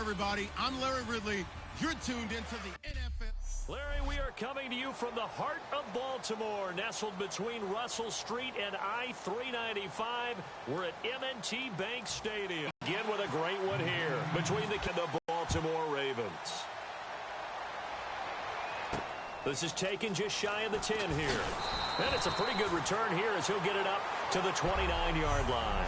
everybody. I'm Larry Ridley. You're tuned into the NFL. Larry, we are coming to you from the heart of Baltimore, nestled between Russell Street and I-395. We're at M&T Bank Stadium. Again with a great one here between the Baltimore Ravens. This is taken just shy of the 10 here. And it's a pretty good return here as he'll get it up to the 29-yard line.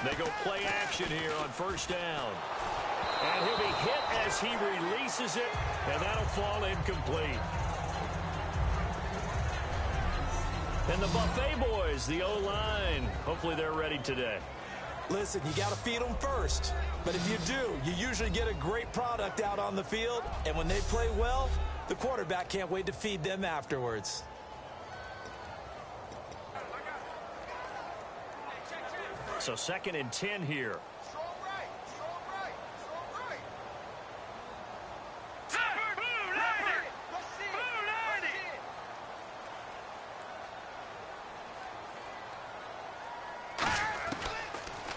They go play action here on first down. And he'll be hit as he releases it, and that'll fall incomplete. And the Buffet boys, the O-line, hopefully they're ready today. Listen, you got to feed them first. But if you do, you usually get a great product out on the field. And when they play well, the quarterback can't wait to feed them afterwards. So 2nd and 10 here.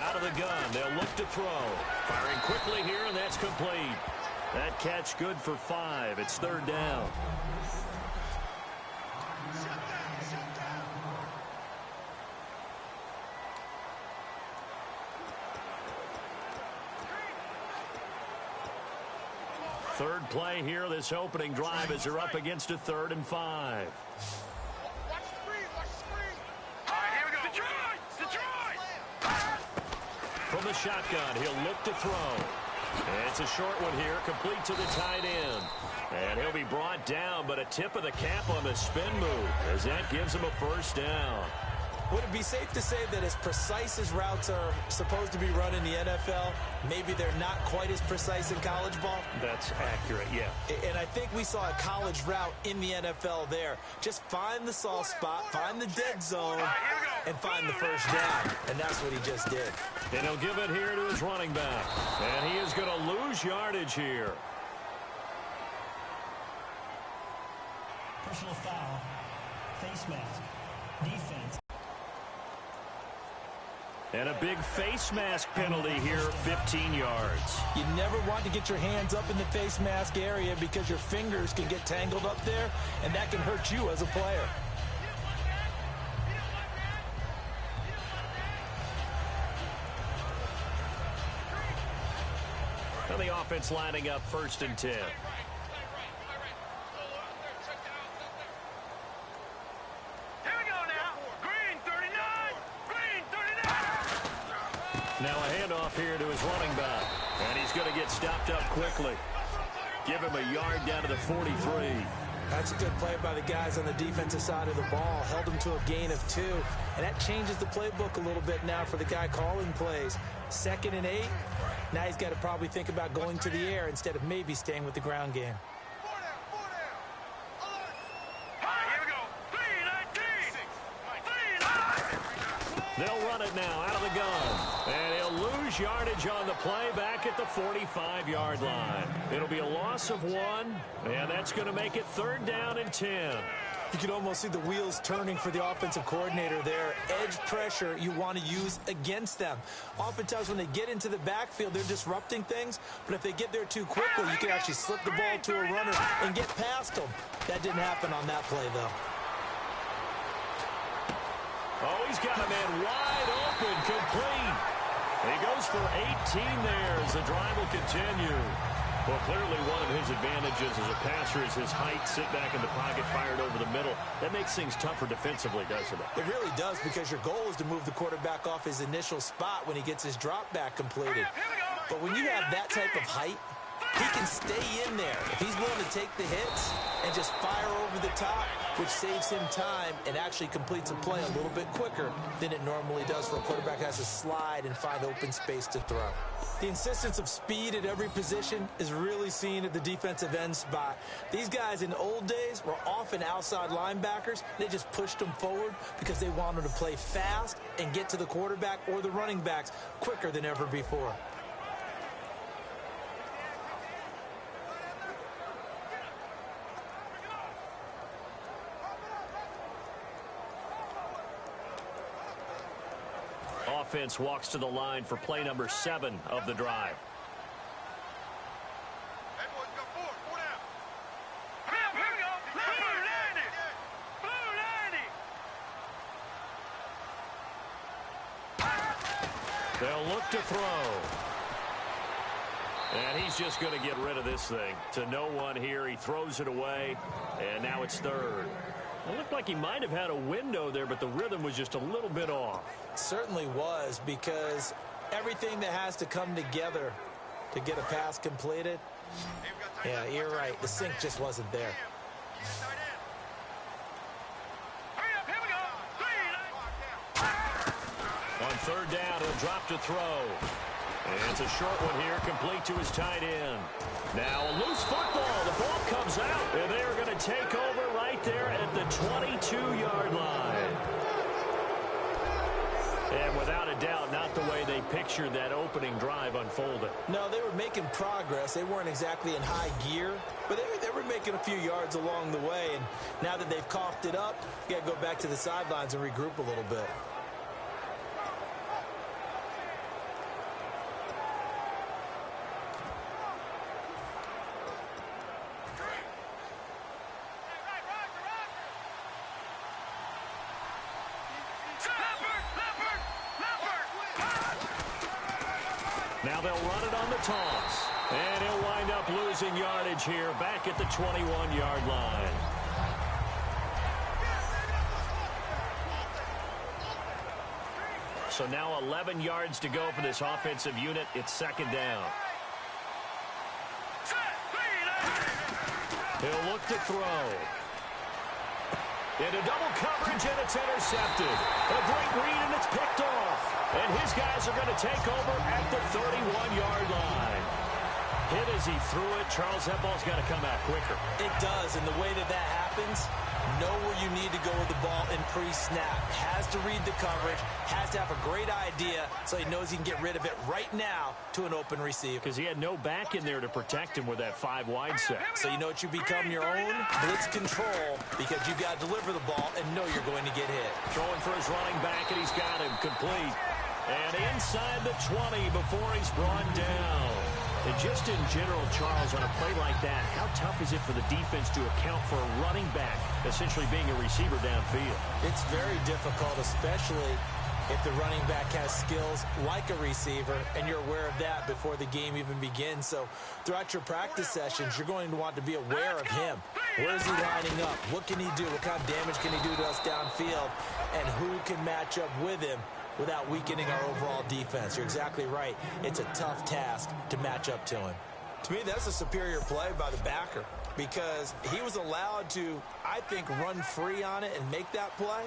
Out of the gun, they'll look to throw. Firing quickly here, and that's complete. That catch good for 5. It's 3rd down. Third play here, this opening drive as they're up against a 3rd and 5. From the shotgun, he'll look to throw. And it's a short one here, complete to the tight end. And he'll be brought down, but a tip of the cap on the spin move as that gives him a 1st down. Would it be safe to say that as precise as routes are supposed to be run in the NFL, maybe they're not quite as precise in college ball? That's accurate, yeah. And I think we saw a college route in the NFL there. Just find the soft spot, find the dead zone, and find the 1st down. And that's what he just did. And he'll give it here to his running back. And he is going to lose yardage here. Personal foul, face mask, defense. And a big face mask penalty here, 15 yards. You never want to get your hands up in the face mask area because your fingers can get tangled up there, and that can hurt you as a player. And the offense lining up 1st and 10. Now a handoff here to his running back. And he's going to get stopped up quickly. Give him a yard down to the 43. That's a good play by the guys on the defensive side of the ball. Held him to a gain of 2. And that changes the playbook a little bit now for the guy calling plays. 2nd and 8. Now he's got to probably think about going to the air instead of maybe staying with the ground game. They'll run it now out of the gun. And he'll lose yardage on the play back at the 45-yard line. It'll be a loss of 1, and that's going to make it 3rd down and 10. You can almost see the wheels turning for the offensive coordinator there. Edge pressure you want to use against them. Oftentimes when they get into the backfield, they're disrupting things. But if they get there too quickly, you can actually slip the ball to a runner and get past them. That didn't happen on that play, though. Oh, he's got a man wide open, complete. He goes for 18 there as the drive will continue. Well, clearly one of his advantages as a passer is his height, sit back in the pocket, fired over the middle. That makes things tougher defensively, doesn't it? It really does, because your goal is to move the quarterback off his initial spot when he gets his drop back completed. But when you have that type of height, he can stay in there. If he's willing to take the hits and just fire over the top, which saves him time and actually completes a play a little bit quicker than it normally does for a quarterback who has to slide and find open space to throw. The insistence of speed at every position is really seen at the defensive end spot. These guys in old days were often outside linebackers. They just pushed them forward because they wanted to play fast and get to the quarterback or the running backs quicker than ever before. Offense walks to the line for play number 7 of the drive. They'll look to throw. And he's just going to get rid of this thing. To no one here. He throws it away. And now it's third. It looked like he might have had a window there, but the rhythm was just a little bit off. It certainly was, because everything that has to come together to get a pass completed, yeah, you're right. The sync just wasn't there. On third down, he'll drop to throw. And it's a short one here, complete to his tight end. Now a loose football. The ball comes out, and they are going to take over right there at the 22-yard line. And without a doubt, not the way they pictured that opening drive unfolded. No, they were making progress. They weren't exactly in high gear, but they were making a few yards along the way. And now that they've coughed it up, you got to go back to the sidelines and regroup a little bit. Now they'll run it on the toss. And he'll wind up losing yardage here back at the 21-yard line. So now 11 yards to go for this offensive unit. It's second down. He'll look to throw. Into double coverage, and it's intercepted. A great read, and it's picked off. And his guys are going to take over at the 31-yard line. Hit as he threw it. Charles, that ball's got to come out quicker. It does, and the way that happens, know where you need to go with the ball in pre-snap. Has to read the coverage, has to have a great idea so he knows he can get rid of it right now to an open receiver. Because he had no back in there to protect him with that 5-wide set. So you know what you become your own? Blitz control, because you got to deliver the ball and know you're going to get hit. Throwing for his running back, and he's got him complete. And inside the 20 before he's brought down. And just in general, Charles, on a play like that, how tough is it for the defense to account for a running back essentially being a receiver downfield? It's very difficult, especially if the running back has skills like a receiver, and you're aware of that before the game even begins. So throughout your practice sessions, you're going to want to be aware of him. Where is he lining up? What can he do? What kind of damage can he do to us downfield? And who can match up with him without weakening our overall defense? You're exactly right. It's a tough task to match up to him. To me, that's a superior play by the backer, because he was allowed to, I think, run free on it and make that play.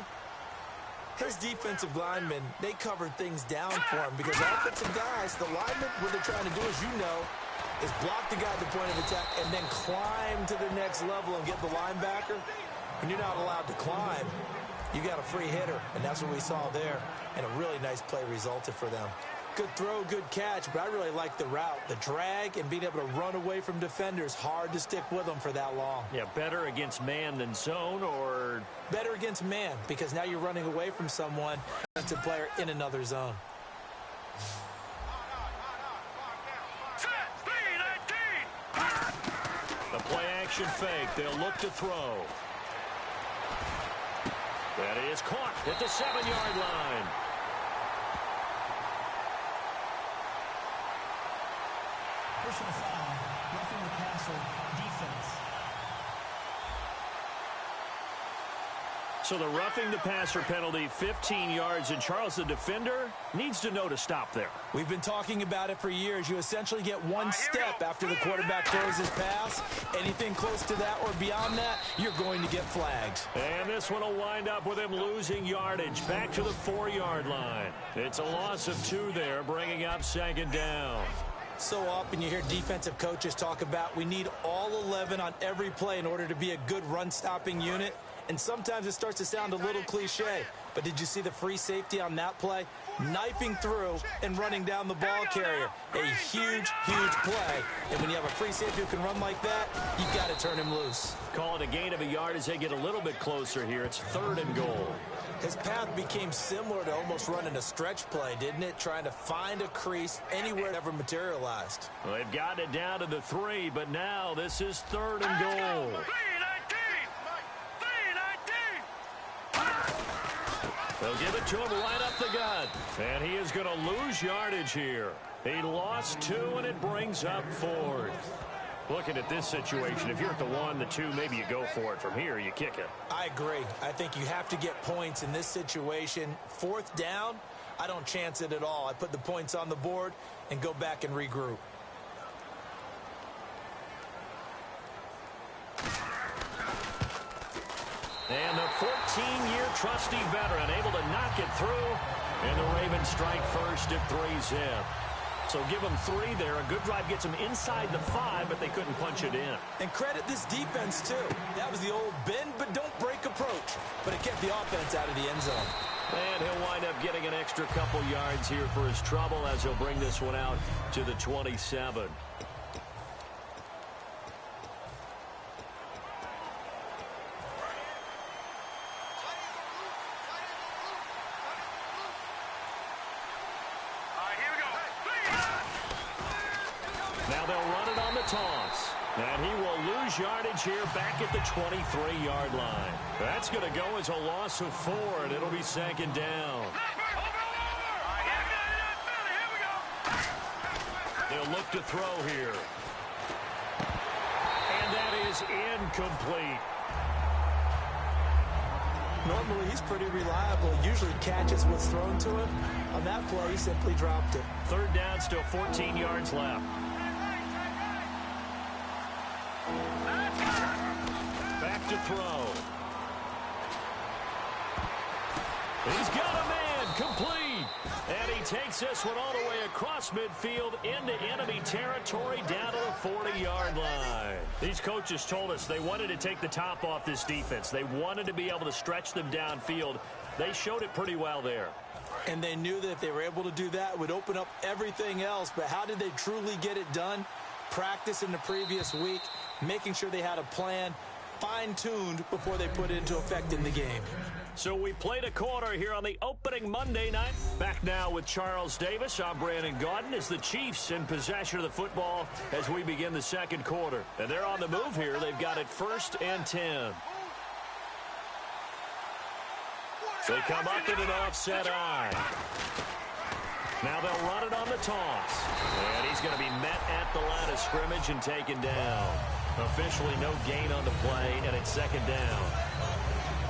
His defensive linemen, they covered things down for him, because offensive guys, the linemen, what they're trying to do, as you know, is block the guy at the point of attack and then climb to the next level and get the linebacker. When you're not allowed to climb, you got a free hitter, and that's what we saw there, and a really nice play resulted for them. Good throw, good catch, but I really like the route. The drag and being able to run away from defenders, hard to stick with them for that long. Yeah, better against man than zone, or? Better against man, because now you're running away from someone, that's a player in another zone. The play action fake, they'll look to throw. That is caught at the 7-yard line. Personal foul, roughing the passer, defense. So the roughing the passer penalty, 15 yards, and Charles, the defender, needs to know to stop there. We've been talking about it for years. You essentially get one step after the quarterback throws his pass. Anything close to that or beyond that, you're going to get flagged. And this one will wind up with him losing yardage back to the 4-yard line. It's a loss of 2 there, bringing up second down. So often you hear defensive coaches talk about we need all 11 on every play in order to be a good run-stopping unit. And sometimes it starts to sound a little cliche. But did you see the free safety on that play? Knifing through and running down the ball carrier. A huge, huge play. And when you have a free safety who can run like that, you've got to turn him loose. Call it a gain of a yard as they get a little bit closer here. It's 3rd and goal. His path became similar to almost running a stretch play, didn't it? Trying to find a crease anywhere it ever materialized. Well, they've gotten it down to the 3, but now this is 3rd and goal. They'll give it to him right up the gut. And he is going to lose yardage here. He lost 2, and it brings up 4th. Looking at this situation, if you're at the 1, the 2, maybe you go for it. From here, you kick it. I agree. I think you have to get points in this situation. 4th down, I don't chance it at all. I put the points on the board and go back and regroup. And the 14-year trusty veteran able to knock it through. And the Ravens strike first at 3-zip. So give them 3 there. A good drive gets them inside the 5, but they couldn't punch it in. And credit this defense, too. That was the old bend but don't break approach. But it kept the offense out of the end zone. And he'll wind up getting an extra couple yards here for his trouble as he'll bring this one out to the 27. Now they'll run it on the toss. And he will lose yardage here back at the 23-yard line. That's going to go as a loss of 4, and it'll be 2nd down. They'll look to throw here. And that is incomplete. Normally, he's pretty reliable. He usually catches what's thrown to him. On that play, he simply dropped it. 3rd down, still 14 yards left. Back to throw. He's got a man, complete. And he takes this one all the way across midfield into enemy territory down to the 40-yard line. These coaches told us they wanted to take the top off this defense. They wanted to be able to stretch them downfield. They showed it pretty well there. And they knew that if they were able to do that, it would open up everything else. But how did they truly get it done? Practice in the previous week, making sure they had a plan, fine-tuned before they put it into effect in the game. So we played a quarter here on the opening Monday night. Back now with Charles Davis. I'm Brandon Gaudin as the Chiefs in possession of the football as we begin the 2nd quarter. And they're on the move here. They've got it 1st and 10. They come up in an offset eye. Now they'll run it on the toss. And he's going to be met at the line of scrimmage and taken down. Officially no gain on the play, and it's 2nd down.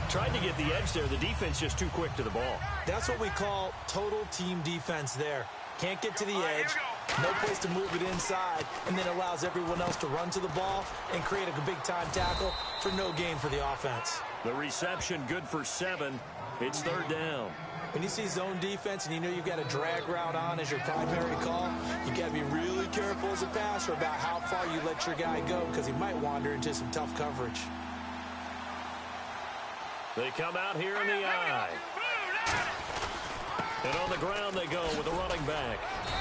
Tried to get the edge there. The defense just too quick to the ball. That's what we call total team defense there. Can't get to the edge, no place to move it inside, and then allows everyone else to run to the ball and create a big-time tackle for no gain for the offense. The reception good for 7. It's 3rd down. When you see zone defense and you know you've got a drag route on as your primary call, you got to be really careful as a passer about how far you let your guy go because he might wander into some tough coverage. They come out here in the eye. And on the ground they go with the running back.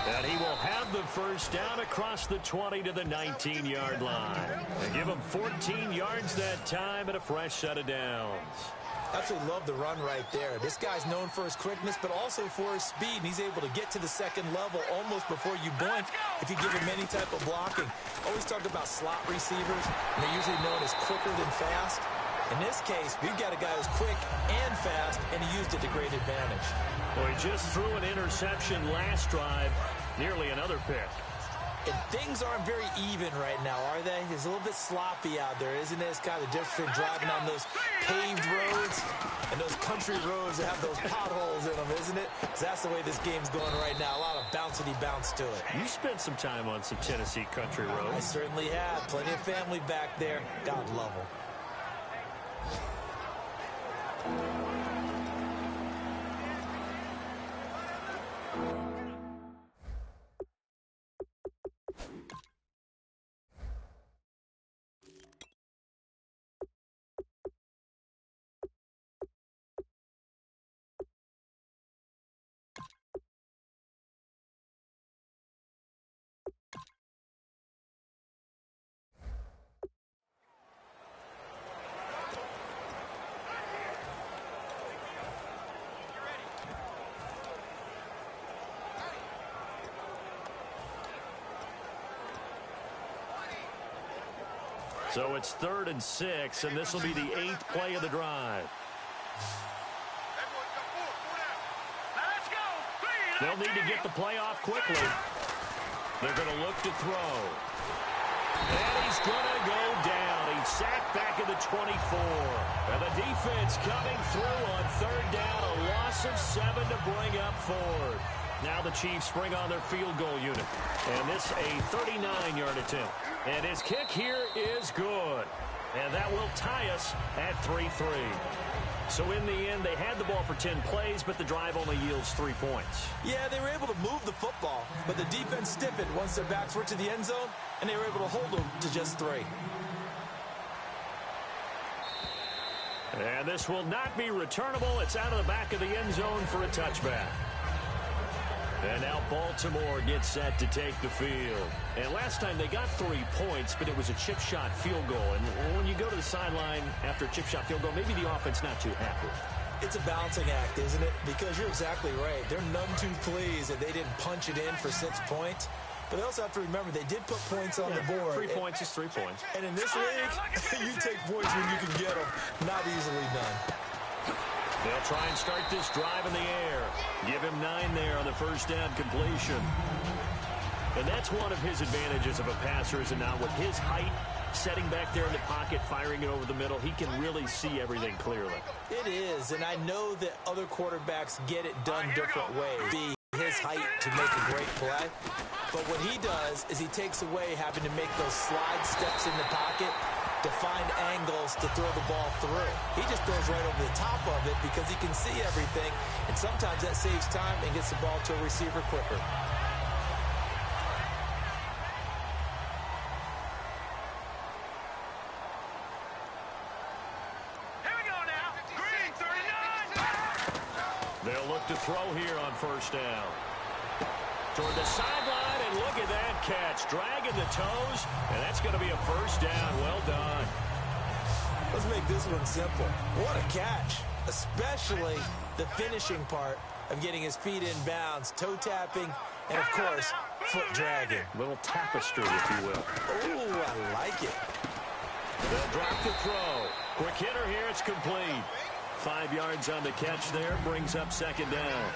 And he will have the 1st down across the 20 to the 19-yard line. They give him 14 yards that time and a fresh set of downs. Absolutely love the run right there. This guy's known for his quickness, but also for his speed. And he's able to get to the 2nd level almost before you blink if you give him any type of blocking. Always talk about slot receivers, and they're usually known as quicker than fast. In this case, we've got a guy who's quick and fast, and he used it to great advantage. Well, he just threw an interception last drive, nearly another pick. And things aren't very even right now, are they? It's a little bit sloppy out there, isn't it? It's kind of different from driving on those paved roads and those country roads that have those potholes in them, isn't it? 'Cause that's the way this game's going right now. A lot of bouncy bounce to it. You spent some time on some Tennessee country roads. I certainly have. Plenty of family back there. God love them. So it's 3rd and 6, and this will be the 8th play of the drive. They'll need to get the play off quickly. They're going to look to throw. And he's going to go down. He's sacked back at the 24. And the defense coming through on 3rd down. A loss of 7 to bring up 4th. Now the Chiefs bring on their field goal unit. And this a 39-yard attempt. And his kick here is good. And that will tie us at 3-3. So in the end, they had the ball for 10 plays, but the drive only yields 3 points. Yeah, they were able to move the football, but the defense stiffened once their backs were to the end zone, and they were able to hold them to just 3. And this will not be returnable. It's out of the back of the end zone for a touchback. And now Baltimore gets set to take the field. And last time they got 3 points, but it was a chip shot field goal. And when you go to the sideline after a chip shot field goal, maybe the offense not too happy. It's a balancing act, isn't it? Because you're exactly right. They're none too pleased that they didn't punch it in for 6 points. But they also have to remember they did put points on the board. 3 points is 3 points. And in this league, you take points when you can get them. Not easily done. They'll try and start this drive in the air. Give him 9 there on the first down completion. And that's one of his advantages of a passer, is it not? With his height, setting back there in the pocket, firing it over the middle, he can really see everything clearly. It is, and I know that other quarterbacks get it done different ways. His height to make a great play. But what he does is he takes away having to make those slide steps in the pocket to find angles to throw the ball through. He just throws right over the top of it because he can see everything, and sometimes that saves time and gets the ball to a receiver quicker. Here we go now. Green 39. They'll look to throw here on first down. Toward the sideline, and look at that catch. Dragging the toes, and that's going to be a first down. Well done. Let's make this one simple. What a catch, especially the finishing part of getting his feet in bounds, toe tapping, and, of course, foot dragging. Little tapestry, if you will. Ooh, I like it. They'll drop the throw. Quick hitter here, it's complete. 5 yards on the catch there, brings up second down.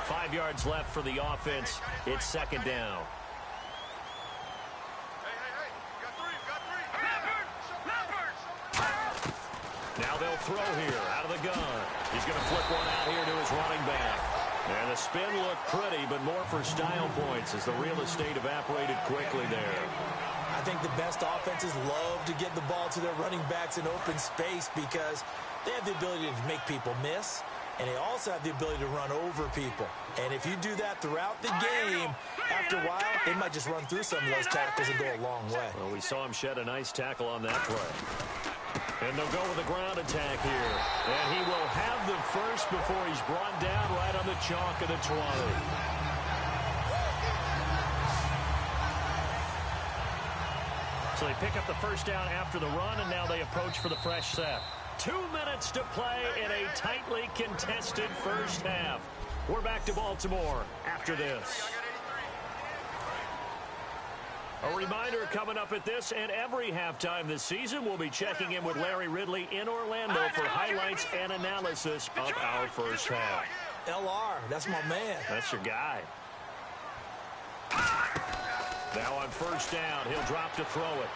5 yards left for the offense. It's second down. Now they'll throw here out of the gun. He's going to flip one out here to his running back. And the spin looked pretty, but more for style points as the real estate evaporated quickly there. I think the best offenses love to get the ball to their running backs in open space because they have the ability to make people miss, and they also have the ability to run over people. And if you do that throughout the game, after a while, they might just run through some of those tackles and go a long way. Well, we saw him shed a nice tackle on that play. And they'll go with a ground attack here. And he will have the first before he's brought down right on the chalk of the 20. So they pick up the first down after the run, and now they approach for the fresh set. 2 minutes to play in a tightly contested first half. We're back to Baltimore after this. A reminder coming up at this and every halftime this season, we'll be checking in with Larry Ridley in Orlando for highlights and analysis of our first half. LR, that's my man. That's your guy. Now on first down, he'll drop to throw it.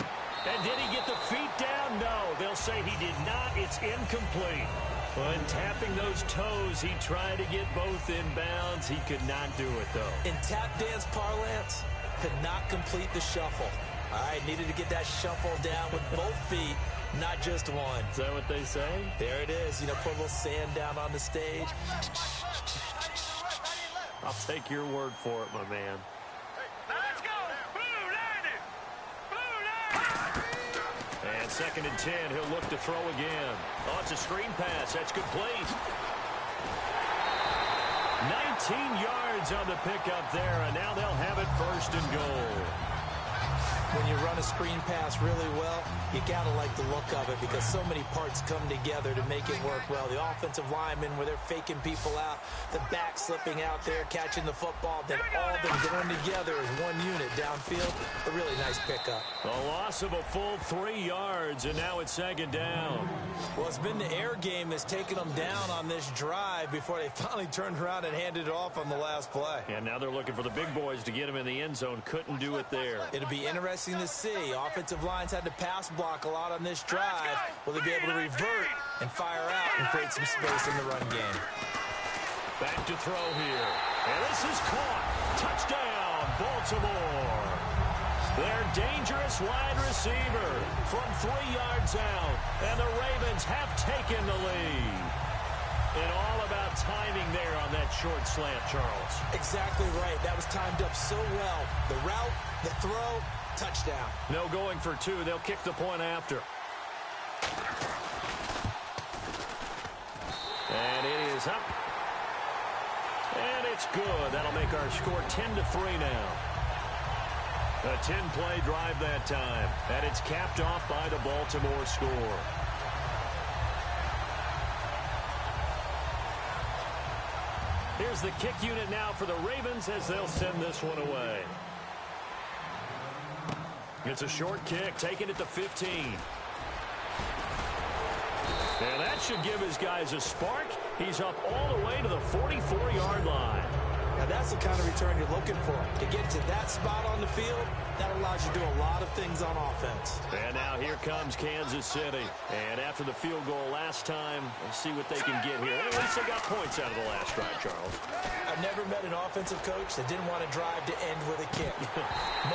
And did he get the feet down? No, they'll say he did not. It's incomplete. When tapping those toes, he tried to get both in bounds. He could not do it, though. In tap dance parlance, could not complete the shuffle. All right, needed to get that shuffle down with both feet, not just one. Is that what they say? There it is. You know, put a little sand down on the stage. I'll take your word for it, my man. Now let's go. Blue landed. Blue landed. And 2nd and 10, he'll look to throw again. Oh, it's a screen pass. That's complete. 19 yards on the pickup there, and now they'll have it 1st and goal. When you run a screen pass really well, you got to like the look of it because so many parts come together to make it work well. The offensive linemen, where they're faking people out, the back slipping out there, catching the football, then all of them going together as one unit downfield. A really nice pickup. A loss of a full 3 yards, and now it's 2nd down. Well, it's been the air game that's taken them down on this drive before they finally turned around and handed it off on the last play. And now they're looking for the big boys to get him in the end zone. Couldn't do it there. It'll be interesting to see. Offensive lines had to pass block a lot on this drive. Will they be able to revert and fire out and create some space in the run game? Back to throw here. And this is caught. Touchdown, Baltimore. Their dangerous wide receiver from 3 yards out. And the Ravens have taken the lead. And all about timing there on that short slant, Charles. Exactly right. That was timed up so well. The route, the throw, touchdown. No going for 2. They'll kick the point after. And it is up. And it's good. That'll make our score 10-3 now. A 10-play drive that time. And it's capped off by the Baltimore score. Here's the kick unit now for the Ravens as they'll send this one away. It's a short kick, taking it to 15. And that should give his guys a spark. He's up all the way to the 44-yard line. Now, that's the kind of return you're looking for. To get to that spot on the field, that allows you to do a lot of things on offense. And now here comes Kansas City. And after the field goal last time, let's see what they can get here. At least they got points out of the last drive, Charles. I've never met an offensive coach that didn't want to drive to end with a kick.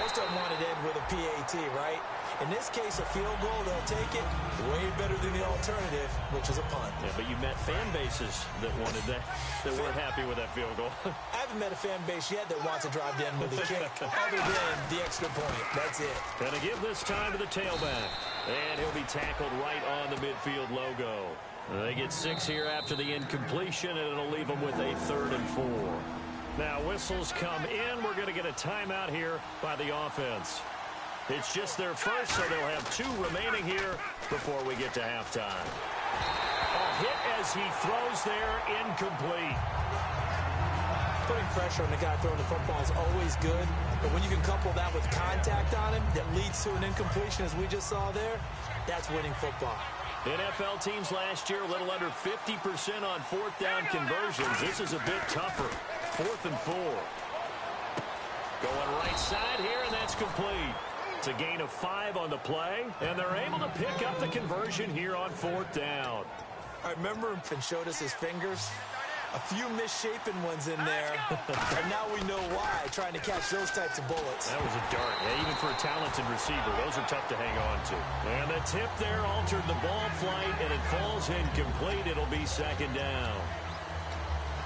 Most of them wanted to end with a PAT, right? In this case, a field goal, they'll take it way better than the alternative, which is a punt. Yeah, but you met fan bases that wanted that weren't happy with that field goal. I haven't met a fan base yet that wants to drive to end with a kick, other than the extra point. That's it. And to give this time to the tailback. And he'll be tackled right on the midfield logo. They get 6 here after the incompletion, and it'll leave them with a 3rd and 4. Now whistles come in. We're going to get a timeout here by the offense. It's just their first, so they'll have 2 remaining here before we get to halftime. A hit as he throws there, incomplete. Putting pressure on the guy throwing the football is always good, but when you can couple that with contact on him that leads to an incompletion, as we just saw there, that's winning football. NFL teams last year a little under 50% on 4th down conversions. This is a bit tougher. 4th and 4. Going right side here, and that's complete. It's a gain of 5 on the play, and they're able to pick up the conversion here on 4th down. I remember him and showed us his fingers. A few misshapen ones in there, and now we know why, trying to catch those types of bullets. That was a dart. Yeah, even for a talented receiver, those are tough to hang on to. And the tip there altered the ball flight, and it falls incomplete. It'll be 2nd down.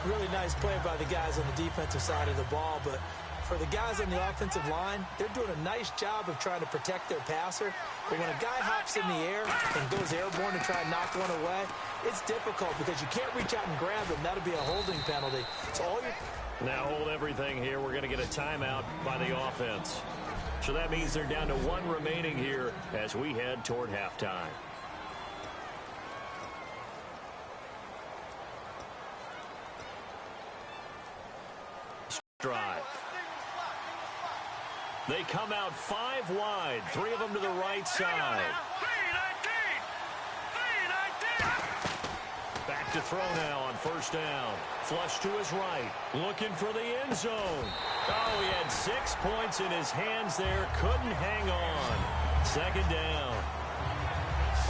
Really nice play by the guys on the defensive side of the ball, but for the guys on the offensive line, they're doing a nice job of trying to protect their passer. But when a guy hops in the air and goes airborne to try and knock one away, it's difficult because you can't reach out and grab him. That'll be a holding penalty. So all you're... Now hold everything here. We're going to get a timeout by the offense. So that means they're down to 1 remaining here as we head toward halftime. Drive. They come out 5 wide, 3 of them to the right side. Back to throw now on first down. Flush to his right. Looking for the end zone. Oh, he had 6 points in his hands there. Couldn't hang on. Second down.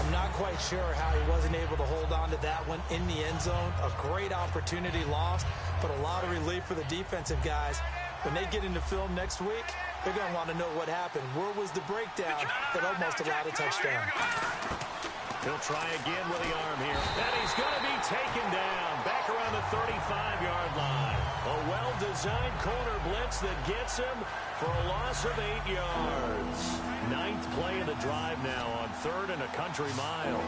I'm not quite sure how he wasn't able to hold on to that one in the end zone. A great opportunity lost, but a lot of relief for the defensive guys. When they get into film next week, they're going to want to know what happened. Where was the breakdown that almost allowed a touchdown? He'll try again with the arm here. And he's going to be taken down back around the 35-yard line. A well-designed corner blitz that gets him for a loss of 8 yards. 9th play of the drive now on 3rd and a country mile.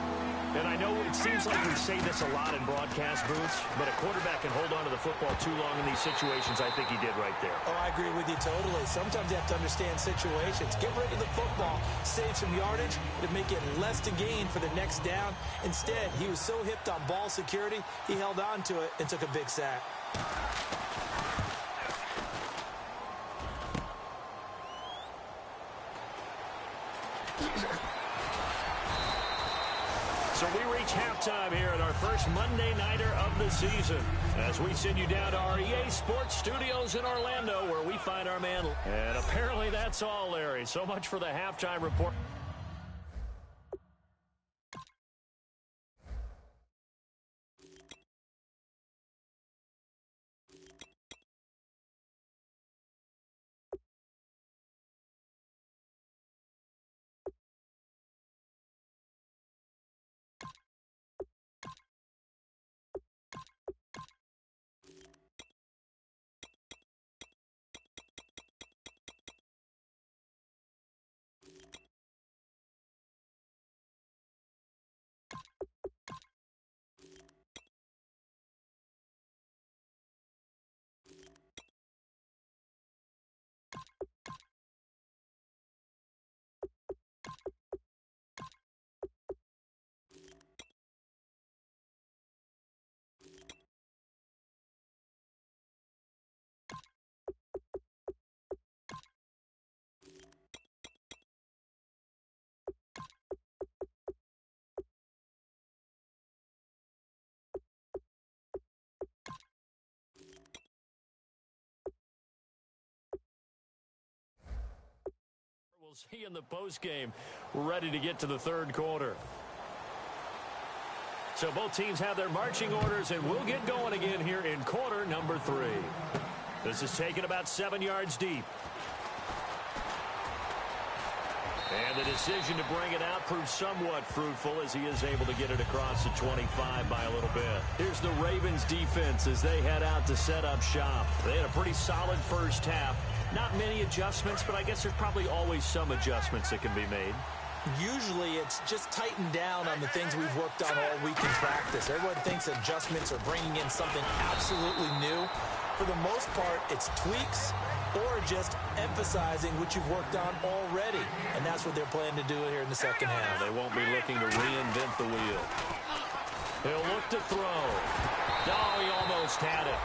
And I know it seems like we say this a lot in broadcast booths, but a quarterback can hold on to the football too long in these situations. I think he did right there. Oh, I agree with you totally. Sometimes you have to understand situations. Get rid of the football, save some yardage to make it less to gain for the next down. Instead, he was so hipped on ball security, he held on to it and took a big sack. So we reach halftime here at our first Monday Nighter of the season as we send you down to our EA Sports Studios in Orlando where we find our man. And apparently that's all, Larry. So much for the halftime report. We'll see in the postgame, ready to get to the third quarter. So both teams have their marching orders, and we'll get going again here in quarter number 3. This is taken about 7 yards deep. And the decision to bring it out proves somewhat fruitful as he is able to get it across the 25 by a little bit. Here's the Ravens defense as they head out to set up shop. They had a pretty solid first half. Not many adjustments, but I guess there's probably always some adjustments that can be made. Usually it's just tightened down on the things we've worked on all week in practice. Everyone thinks adjustments are bringing in something absolutely new. For the most part, it's tweaks or just emphasizing what you've worked on already. And that's what they're planning to do here in the second half. They won't be looking to reinvent the wheel. He'll look to throw. Oh, he almost had it.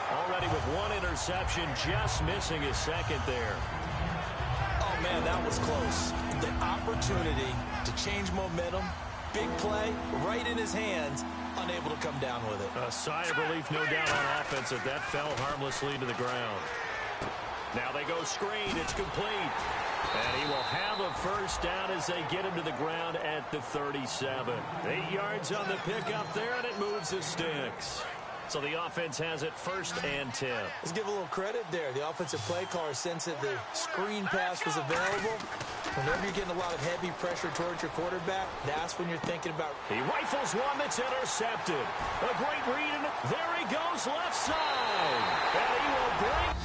Already with one interception, just missing his second there. Oh, man, that was close. The opportunity to change momentum, big play, right in his hands, unable to come down with it. A sigh of relief, no doubt, on offense that that fell harmlessly to the ground. Now they go screen. It's complete. And he will have a first down as they get him to the ground at the 37. 8 yards on the pickup there, and it moves the sticks. So the offense has it 1st and 10. Let's give a little credit there. The offensive play caller sensed that the screen pass was available. Whenever you're getting a lot of heavy pressure towards your quarterback, that's when you're thinking about. He rifles one that's intercepted. A great read, and there he goes left side. And he will bring.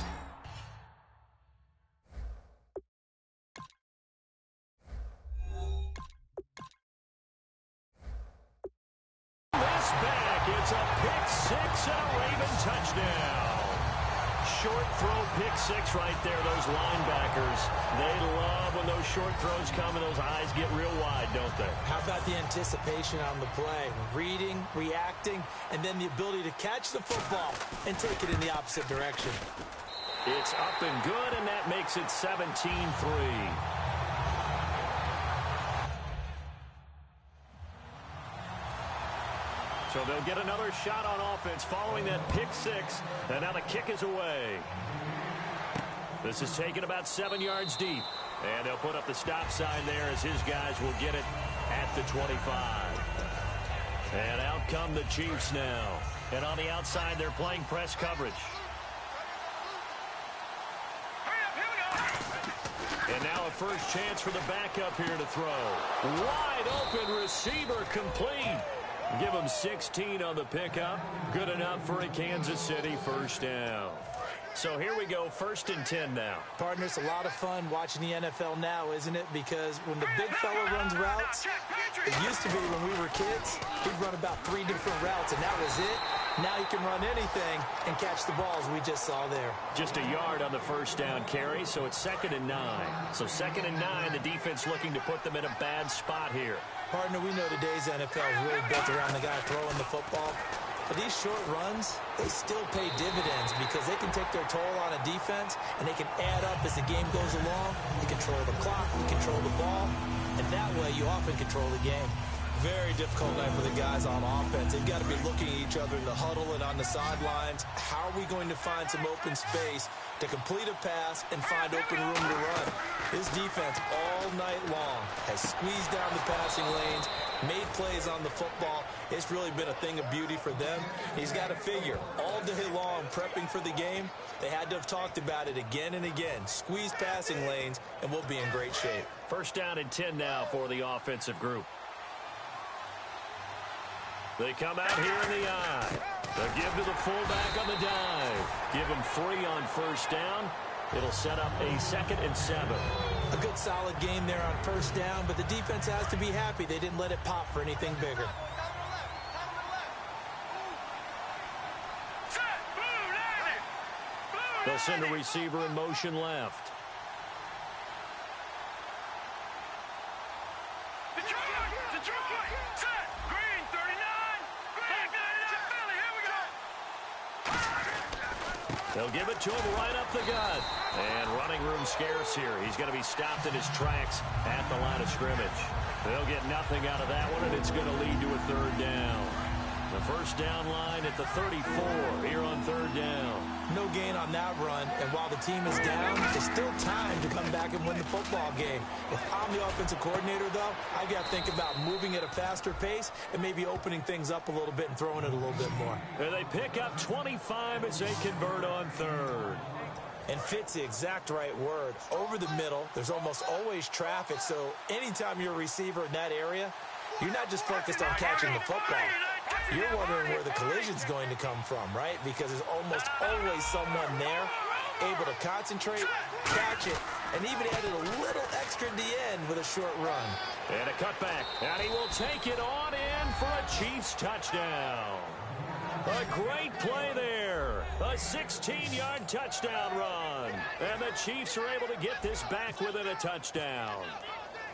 This back, it's a pick six and a Raven touchdown. Short throw pick six right there. Those linebackers, they love when those short throws come and those eyes get real wide, don't they? How about the anticipation on the play? Reading, reacting, and then the ability to catch the football and take it in the opposite direction. It's up and good, and that makes it 17-3. So So they'll get another shot on offense following that pick six. And now the kick is away. This is taken about 7 yards deep. And they'll put up the stop sign there as his guys will get it at the 25. And out come the Chiefs now. And on the outside, they're playing press coverage. And now a first chance for the backup here to throw. Wide open receiver complete. Give him 16 on the pickup. Good enough for a Kansas City first down. So here we go, 1st and 10 now. Partner, it's a lot of fun watching the NFL now, isn't it? Because when the big fella runs routes, it used to be when we were kids, he'd run about 3 different routes, and that was it. Now he can run anything and catch the balls we just saw there. Just a yard on the first down carry, so it's 2nd and 9. So 2nd and 9, the defense looking to put them in a bad spot here. Partner, we know today's NFL is really built around the guy throwing the football. But these short runs, they still pay dividends because they can take their toll on a defense and they can add up as the game goes along. You control the clock, you control the ball, and that way you often control the game. Very difficult night for the guys on offense. They've got to be looking at each other in the huddle and on the sidelines. How are we going to find some open space to complete a pass and find open room to run? This defense all night long has squeezed down the passing lanes, made plays on the football. It's really been a thing of beauty for them. He's got to figure all day long prepping for the game. They had to have talked about it again and again. Squeeze passing lanes, and we'll be in great shape. 1st down and 10 now for the offensive group. They come out here in the eye. They'll give to the fullback on the dive. Give him 3 on 1st down. It'll set up a 2nd and 7. A good solid game there on 1st down, but the defense has to be happy they didn't let it pop for anything bigger. They'll send a receiver in motion left. They'll give it to him right up the gut. And running room scarce here. He's going to be stopped in his tracks at the line of scrimmage. They'll get nothing out of that one, and it's going to lead to a 3rd down. The first down line at the 34 here on 3rd down. No gain on that run, and while the team is down, there's still time to come back and win the football game. If I'm the offensive coordinator, though, I've got to think about moving at a faster pace and maybe opening things up a little bit and throwing it a little bit more. And they pick up 25 as they convert on 3rd. And fit's the exact right word. Over the middle, there's almost always traffic, so anytime you're a receiver in that area, you're not just focused on catching the football. You're wondering where the collision's going to come from, right? Because there's almost always someone there able to concentrate, catch it, and even added a little extra at the end with a short run. And a cutback, and he will take it on in for a Chiefs touchdown. A great play there. A 16-yard touchdown run. And the Chiefs are able to get this back within a touchdown.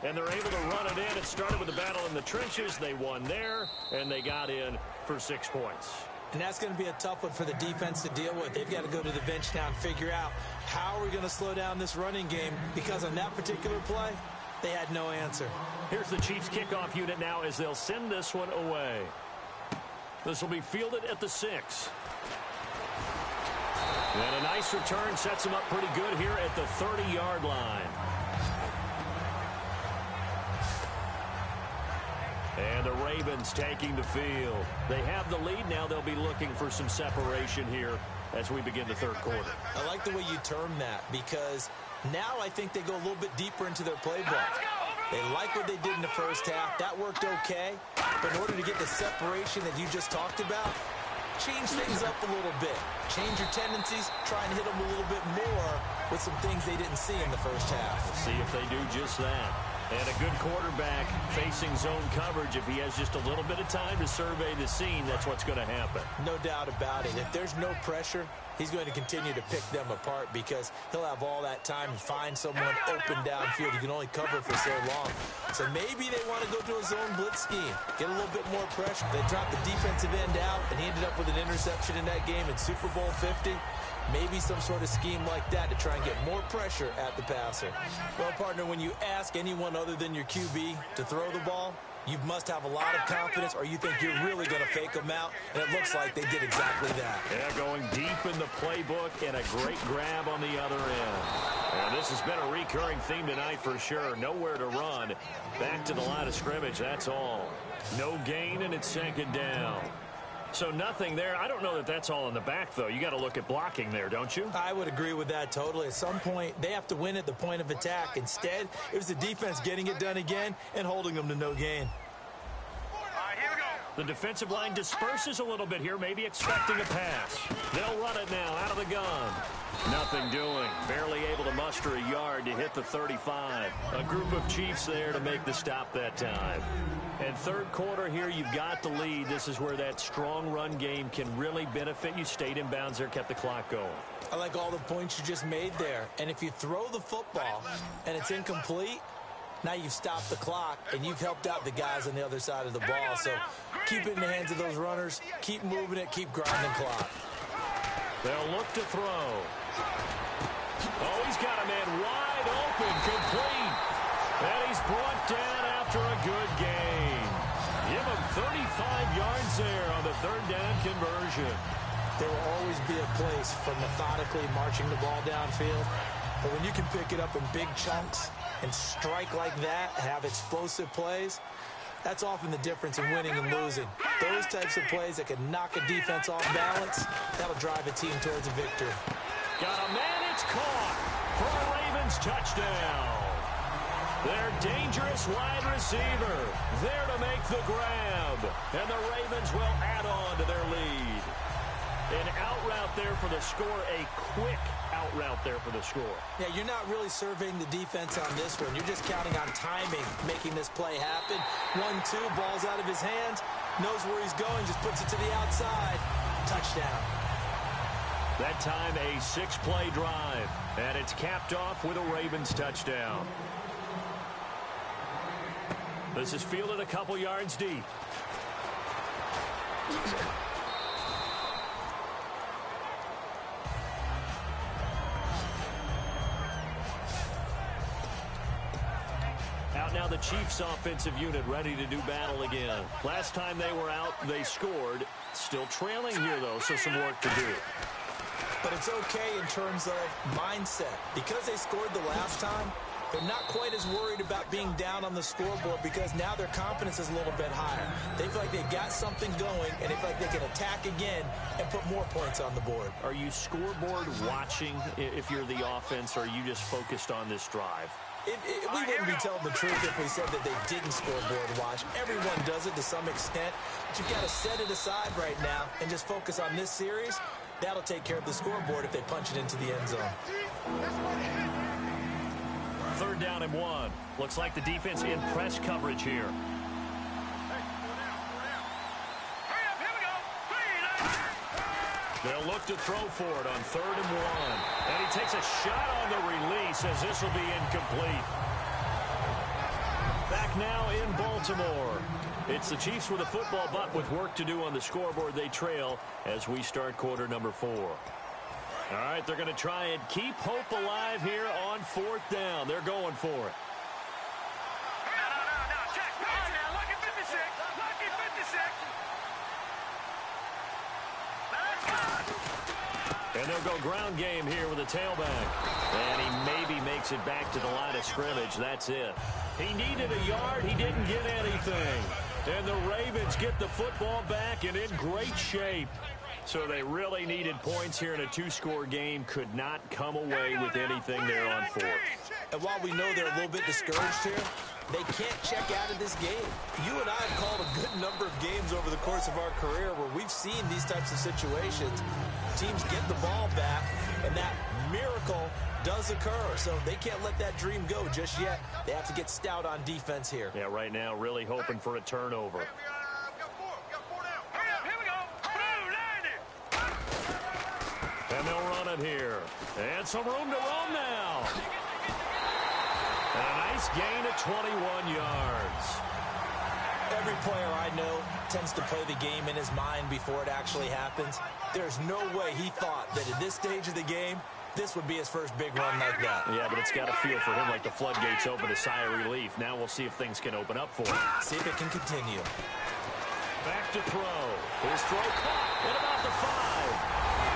And they're able to run it in. It started with a battle in the trenches. They won there, and they got in for 6 points. And that's going to be a tough one for the defense to deal with. They've got to go to the bench now and figure out how are we going to slow down this running game, because on that particular play, they had no answer. Here's the Chiefs kickoff unit now as they'll send this one away. This will be fielded at the 6. And a nice return sets them up pretty good here at the 30-yard line. And the Ravens taking the field. They have the lead now. They'll be looking for some separation here as we begin the 3rd quarter. I like the way you term that, because now I think they go a little bit deeper into their playbook. They like what they did in the first half. That worked okay. But in order to get the separation that you just talked about, change things up a little bit. Change your tendencies. Try and hit them a little bit more with some things they didn't see in the first half. We'll see if they do just that. And a good quarterback facing zone coverage. If he has just a little bit of time to survey the scene, that's what's going to happen. No doubt about it. If there's no pressure, he's going to continue to pick them apart, because he'll have all that time to find someone open downfield. You can only cover for so long. So maybe they want to go to a zone blitz scheme, get a little bit more pressure. They dropped the defensive end out, and he ended up with an interception in that game in Super Bowl 50. Maybe some sort of scheme like that to try and get more pressure at the passer. Well, partner, when you ask anyone other than your QB to throw the ball, You must have a lot of confidence, or you think you're really going to fake them out, and it looks like they did exactly that. Yeah, going deep in the playbook and a great grab on the other end. And this has been a recurring theme tonight for sure. Nowhere to run. Back to the line of scrimmage, that's all. No gain, and it's second down. So nothing there. I don't know that that's all in the back, though. You got to look at blocking there, don't you? I would agree with that totally. At some point, they have to win at the point of attack. Instead, it was the defense getting it done again and holding them to no gain. The defensive line disperses a little bit here, maybe expecting a pass. They'll run it now out of the gun. Nothing doing. Barely able to muster a yard to hit the 35. A group of Chiefs there to make the stop that time. And third quarter here, you've got the lead. This is where that strong run game can really benefit you. Stayed in bounds there, kept the clock going. I like all the points you just made there. And if you throw the football and it's incomplete, now you've stopped the clock, and you've helped out the guys on the other side of the ball. So keep it in the hands of those runners. Keep moving it. Keep grinding clock. They'll look to throw. Oh, he's got a man wide open, complete. And he's brought down after a good gain. Give him 35 yards there on the third down conversion. There will always be a place for methodically marching the ball downfield. But when you can pick it up in big chunks and strike like that, have explosive plays, that's often the difference in winning and losing. Those types of plays that can knock a defense off balance, that'll drive a team towards a victory. Got a man, it's caught for a Ravens touchdown. Their dangerous wide receiver there to make the grab. And the Ravens will add on to their lead. An out route there for the score, a quick out route there for the score. Yeah, you're not really surveying the defense on this one. You're just counting on timing, making this play happen. 1-2, ball's out of his hands, knows where he's going, just puts it to the outside. Touchdown. That time a 6-play drive, and it's capped off with a Ravens touchdown. This is fielded a couple yards deep. Out now the Chiefs offensive unit ready to do battle again. Last time they were out, they scored. Still trailing here, though, so some work to do. But it's okay in terms of mindset. Because they scored the last time, they're not quite as worried about being down on the scoreboard because now their confidence is a little bit higher. They feel like they've got something going, and they feel like they can attack again and put more points on the board. Are you scoreboard watching if you're the offense, or are you just focused on this drive? We wouldn't be telling the truth if we said that they didn't scoreboard watch. Everyone does it to some extent, but you've got to set it aside right now and just focus on this series. That'll take care of the scoreboard if they punch it into the end zone. Third down and 1. Looks like the defense in press coverage here. They'll look to throw for it on 3rd and 1. And he takes a shot on the release as this will be incomplete. Back now in Baltimore. It's the Chiefs with a football, but with work to do on the scoreboard, they trail as we start quarter number 4. All right, they're going to try and keep hope alive here on 4th down. They're going for it. Check. Now, lucky 56. Lucky 56. And they'll go ground game here with a tailback. And he maybe makes it back to the line of scrimmage. That's it. He needed a yard. He didn't get anything. And the Ravens get the football back and in great shape. So they really needed points here in a 2-score game. Could not come away with anything there on 4th. And while we know they're a little bit discouraged here, they can't check out of this game. You and I have called a good number of games over the course of our career where we've seen these types of situations. Teams get the ball back, and that miracle does occur. So they can't let that dream go just yet. They have to get stout on defense here. Yeah, right now really hoping for a turnover. And they'll run it here. And some room to roam now. And a nice gain of 21 yards. Every player I know tends to play the game in his mind before it actually happens. There's no way he thought that at this stage of the game this would be his first big run like that. Yeah, but it's got to feel for him like the floodgates open, a sigh of relief. Now we'll see if things can open up for him. See if it can continue. Back to throw. His throw caught at about the 5.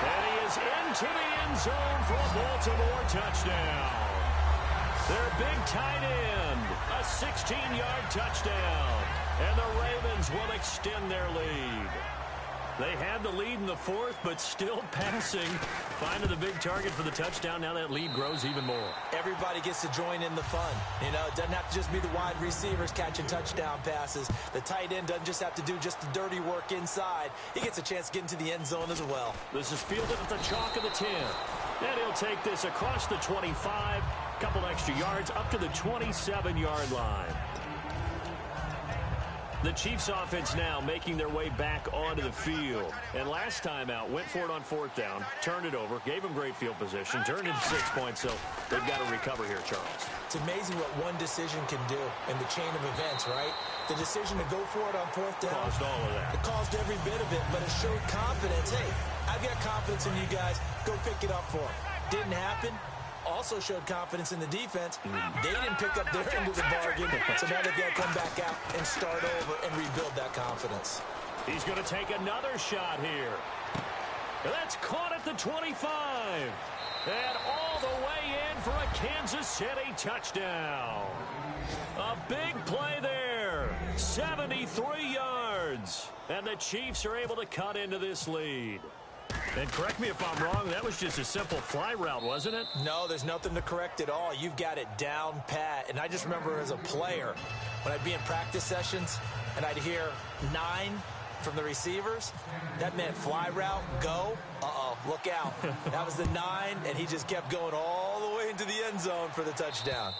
And he is into the end zone for a Baltimore touchdown. Their big tight end, a 16-yard touchdown. And the Ravens will extend their lead. They had the lead in the 4th, but still passing. Finding the big target for the touchdown. Now that lead grows even more. Everybody gets to join in the fun. You know, it doesn't have to just be the wide receivers catching touchdown passes. The tight end doesn't just have to do just the dirty work inside. He gets a chance to get into the end zone as well. This is fielded at the chalk of the 10. And he'll take this across the 25. Couple extra yards up to the 27-yard line. The Chiefs offense now making their way back onto the field. And last time out, went for it on 4th down, turned it over, gave them great field position, turned into 6 points, so they've got to recover here, Charles. It's amazing what one decision can do in the chain of events, right? The decision to go for it on 4th down. Caused all of that. It caused every bit of it, but it showed confidence. Hey, I've got confidence in you guys. Go pick it up for them. Didn't happen. Also showed confidence in the defense. They didn't pick up their end of the bargain, so now they've got to come back out and start over and rebuild that confidence. He's going to take another shot here. That's caught at the 25. And all the way in for a Kansas City touchdown. A big play there. 73 yards. And the Chiefs are able to cut into this lead. And correct me if I'm wrong, that was just a simple fly route, wasn't it? No, there's nothing to correct at all. You've got it down pat. And I just remember as a player, when I'd be in practice sessions and I'd hear 9 from the receivers, that meant fly route, go. Uh-oh, look out. That was the 9, and he just kept going all the way into the end zone for the touchdown.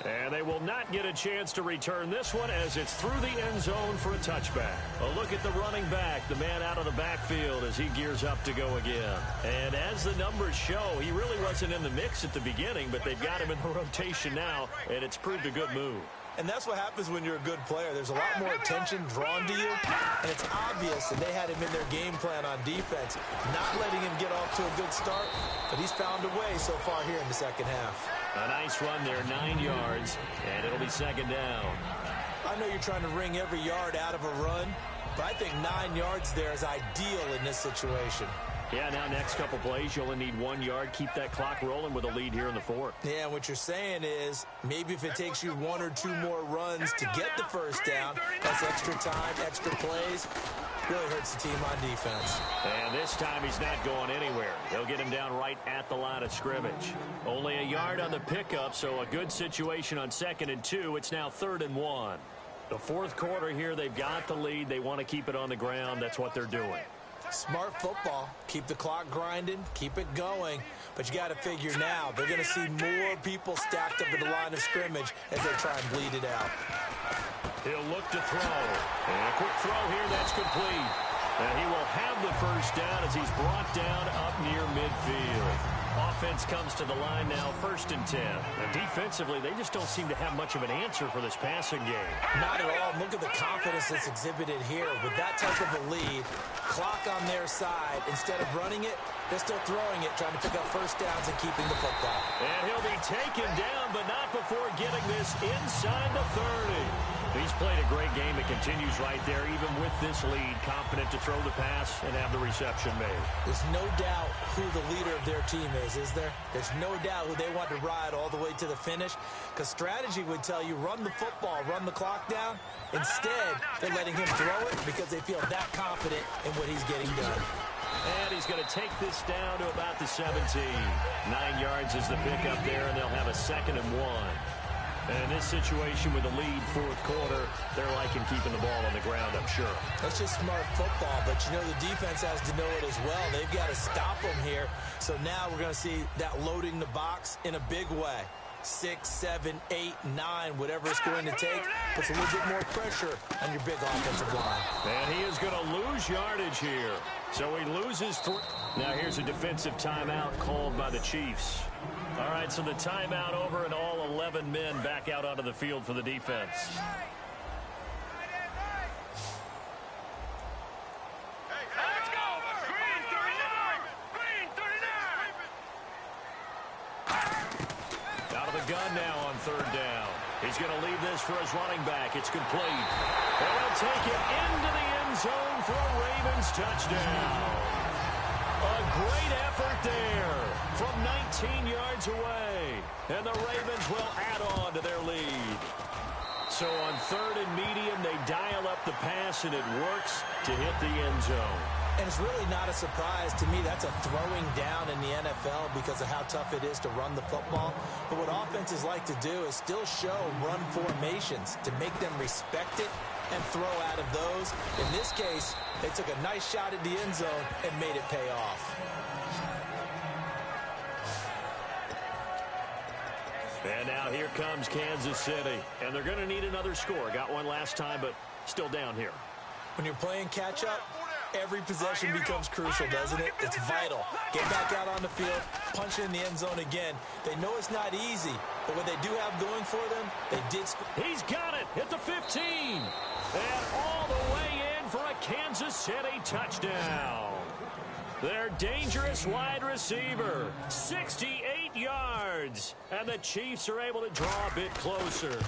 And they will not get a chance to return this one as it's through the end zone for a touchback. A look at the running back, the man out of the backfield as he gears up to go again. And as the numbers show, he really wasn't in the mix at the beginning, but they've got him in the rotation now, and it's proved a good move. And that's what happens when you're a good player. There's a lot more attention drawn to you, and it's obvious that they had him in their game plan on defense, not letting him get off to a good start, but he's found a way so far here in the second half. A nice run there, 9 yards, and it'll be 2nd down. I know you're trying to wring every yard out of a run, but I think 9 yards there is ideal in this situation. Yeah, now next couple plays, you only need 1 yard. Keep that clock rolling with a lead here in the 4th. Yeah, what you're saying is maybe if it takes you 1 or 2 more runs to get the first down, that's extra time, extra plays, really hurts the team on defense. And this time he's not going anywhere. They'll get him down right at the line of scrimmage. Only a yard on the pickup, so a good situation on 2nd and 2. It's now 3rd and 1. The 4th quarter here, they've got the lead. They want to keep it on the ground. That's what they're doing. Smart football. Keep the clock grinding. Keep it going. But you got to figure now they're going to see more people stacked up at the line of scrimmage as they try and bleed it out. He'll look to throw. And a quick throw here. That's complete. And he will have the first down as he's brought down up near midfield. Offense comes to the line now, 1st and 10. And defensively, they just don't seem to have much of an answer for this passing game. Not at all. Look at the confidence that's exhibited here. With that type of a lead, clock on their side, instead of running it, they're still throwing it, trying to pick up first downs and keeping the football. And he'll be taken down, but not before getting this inside the 30. He's played a great game. It continues right there, even with this lead, confident to throw the pass and have the reception made. There's no doubt who the leader of their team is there? There's no doubt who they want to ride all the way to the finish, because strategy would tell you run the football, run the clock down. Instead, they're letting him throw it because they feel that confident in what he's getting done. And he's going to take this down to about the 17. 9 yards is the pickup there, and they'll have a 2nd and 1. And in this situation with the lead 4th quarter, they're liking keeping the ball on the ground, I'm sure. That's just smart football, but you know the defense has to know it as well. They've got to stop them here. So now we're going to see that loading the box in a big way. 6, 7, 8, 9, whatever it's going to take, puts a little bit more pressure on your big offensive line. And he is going to lose yardage here. So he loses 3. Now here's a defensive timeout called by the Chiefs. All right, so the timeout over and all 11 men back out onto the field for the defense. Let's go! Green 39! Green 39! gun now on third down. He's going to leave this for his running back. It's complete. And he'll take it into the end zone for a Ravens touchdown. A great effort there from 19 yards away. And the Ravens will add on to their lead. So on third and medium, they dial up the pass, and it works to hit the end zone. And it's really not a surprise to me. That's a throwing down in the NFL because of how tough it is to run the football. But what offenses like to do is still show run formations to make them respect it and throw out of those. In this case, they took a nice shot at the end zone and made it pay off. And now here comes Kansas City. And they're going to need another score. Got one last time, but still down here. When you're playing catch-up, every possession becomes crucial, doesn't it? It's vital. Get back out on the field, punch it in the end zone again. They know it's not easy, but what they do have going for them, they did score. He's got it at the 15. And all the way in for a Kansas City touchdown. Their dangerous wide receiver, 68 yards. And the Chiefs are able to draw a bit closer.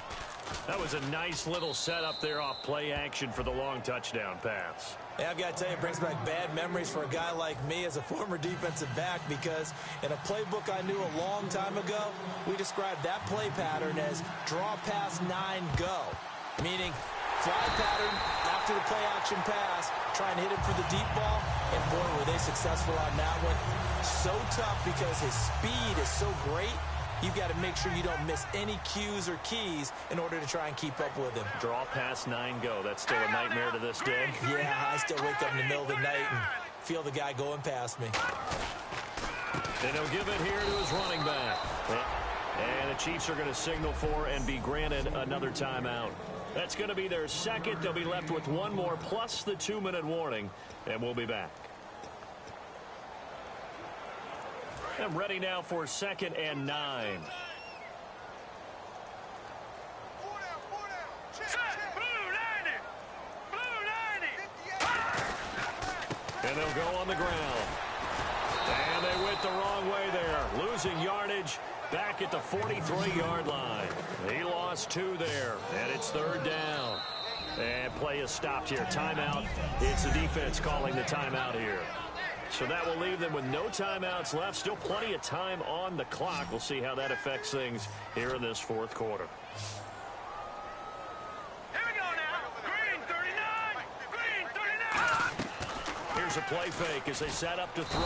That was a nice little setup there off play action for the long touchdown pass. Yeah, I've got to tell you, it brings back bad memories for a guy like me as a former defensive back, because in a playbook I knew a long time ago, we described that play pattern as draw pass 9 go, meaning fly pattern after the play action pass, try and hit him for the deep ball, and boy, were they successful on that one. So tough because his speed is so great. You've got to make sure you don't miss any cues or keys in order to try and keep up with him. Draw pass 9 go. That's still a nightmare to this day. Yeah, I still wake up in the middle of the night and feel the guy going past me. And he'll give it here to his running back. And the Chiefs are going to signal for and be granted another timeout. That's going to be their second. They'll be left with one more plus the 2-minute warning, and we'll be back. I'm ready now for 2nd and 9. And they'll go on the ground. And they went the wrong way there. Losing yardage back at the 43-yard line. He lost 2 there. And it's 3rd down. And play is stopped here. Timeout. It's the defense calling the timeout here. So that will leave them with no timeouts left. Still plenty of time on the clock. We'll see how that affects things here in this 4th quarter. Here we go now. Green 39. Green 39. Here's a play fake as they set up to throw.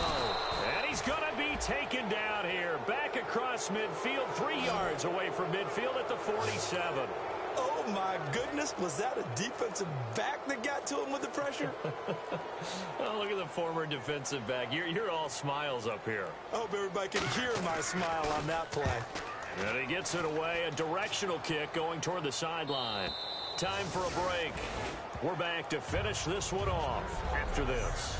And he's going to be taken down here. Back across midfield, 3 yards away from midfield at the 47. Oh, my goodness. Was that a defensive back that got to him with the pressure? Oh, look at the former defensive back. You're all smiles up here. I hope everybody can hear my smile on that play. And he gets it away. A directional kick going toward the sideline. Time for a break. We're back to finish this one off after this.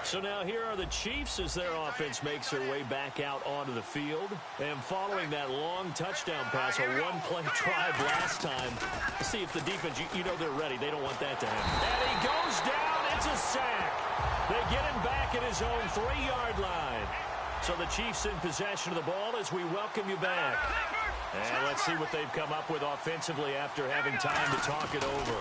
So now here are the Chiefs as their offense makes their way back out onto the field. And following that long touchdown pass, a one-play drive last time. Let's see if the defense, you know they're ready. They don't want that to happen. And he goes down. It's a sack. They get him back at his own 3-yard line. So the Chiefs in possession of the ball as we welcome you back. And let's see what they've come up with offensively after having time to talk it over.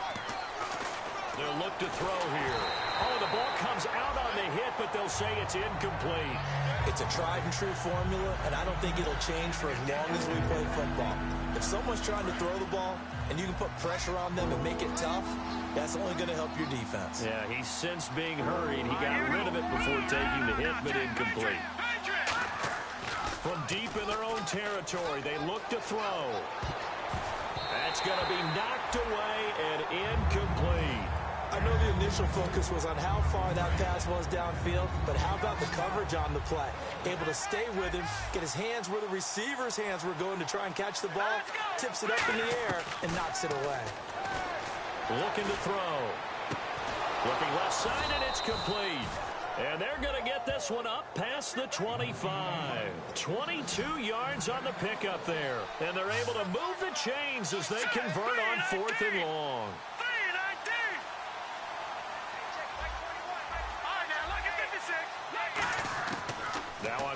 They'll look to throw here. Oh, the ball comes out on the hit, but they'll say it's incomplete. It's a tried-and-true formula, and I don't think it'll change for as long as we play football. If someone's trying to throw the ball and you can put pressure on them and make it tough, that's only going to help your defense. Yeah, he's sensed being hurried. He got rid of it before taking the hit, but incomplete. From deep in their own territory, they look to throw. That's going to be knocked away and incomplete. I know the initial focus was on how far that pass was downfield, but how about the coverage on the play? Able to stay with him, get his hands where the receiver's hands were going to try and catch the ball, tips it up in the air, and knocks it away. Looking to throw. Looking left side, and it's complete. And they're going to get this one up past the 25. 22 yards on the pickup there. And they're able to move the chains as they convert on 4th and long.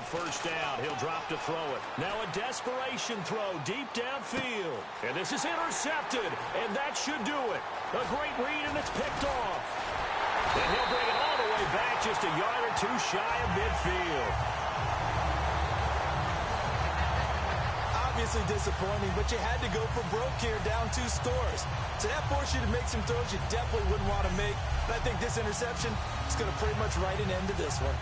first down. He'll drop to throw it. Now a desperation throw deep downfield. And this is intercepted, and that should do it. A great read, and it's picked off. And he'll bring it all the way back just a yard or two shy of midfield. Obviously disappointing, but you had to go for broke here, down 2 scores. So that forced you to make some throws you definitely wouldn't want to make. And I think this interception is going to pretty much write an end to this one.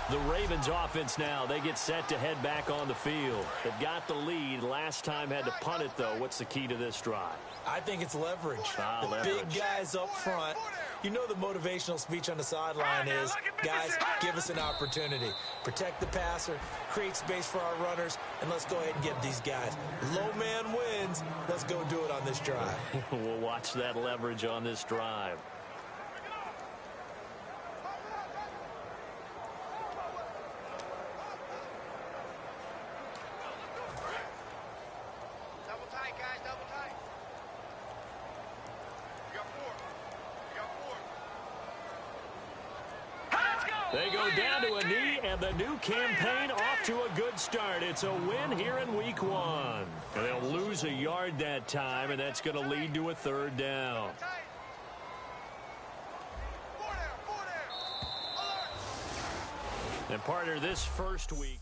The Ravens offense now, they get set to head back on the field. They've got the lead. Last time had to punt it, though. What's the key to this drive? I think it's leverage. Leverage. Big guys up front. You know the motivational speech on the sideline is, guys, give us an opportunity. Protect the passer, create space for our runners, and let's go ahead and give these guys. Low man wins. Let's go do it on this drive. We'll watch that leverage on this drive. They go down to a knee, and the new campaign off to a good start. It's a win here in week 1. And they'll lose a yard that time, and that's going to lead to a 3rd down. And partner, this first week.